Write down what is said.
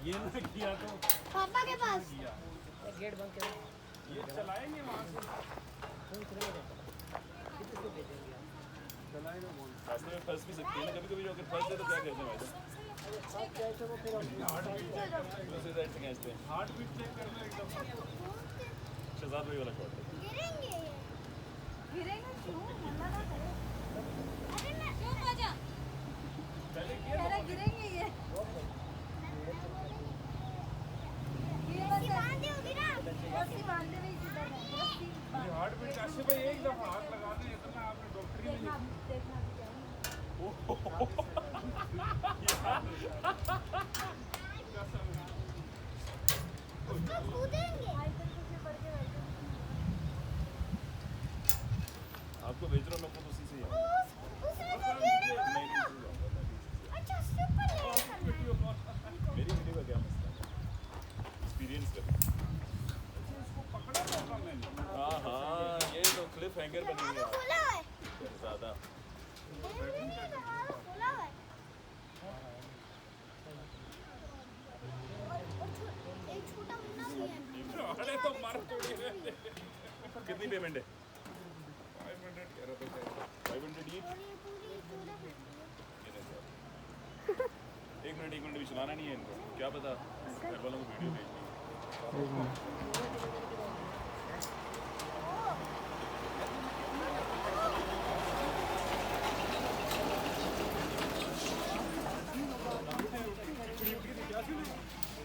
ये ना किया तो पापा के पास किया गेट बंद करो। ये चलाएंगे वहाँ से कितने भेजेंगे आप? चलाए ना बोल रास्ते में फंस भी सकती है ना कभी कभी, जो अगर फंस जाए तो क्या करते हैं भाई साहब? आप जैसे वो फिर हम दूसरी साइड से खींचते हैं। हार्ट बीट चेक करना एकदम शहजाद भाई वाला शॉट है। गिरेंगे गिरेंगे क्यों मना ना करे अरे मैं क्यों आजा पहले कह रहा गिरेंगे ये बांधे होगी ना रस्सी बांधे नहीं सीधा रस्सी ये हार्ट बीट काशी भाई एक दफा हाथ लगाने इतना आपने डॉक्टरी में देखना भी क्या अब कूदेंगे आपको भेज रहा हूँ मैं खुद उसी से ही। उसमें तो वीडियो बना नहीं, लो अच्छा सुपर ले मेरी वीडियो का क्या मसला है? एक्सपीरियंस कर। इसको पकड़ा होगा मैंने हाँ हाँ, ये तो क्लिफ हैंगर बनेंगे दरवाजा खुला है ज़्यादा। दरवाजा खुला है एक छोटा मुन्ना भी है अरे तो मर थोड़ी रहे कितनी पेमेंट है? 500 कह रहा था 500 ईच। और ये पूरी पूरा एक मिनट भी चलाना नहीं है इनको, क्या पता घर वालों को वीडियो भेजनी है।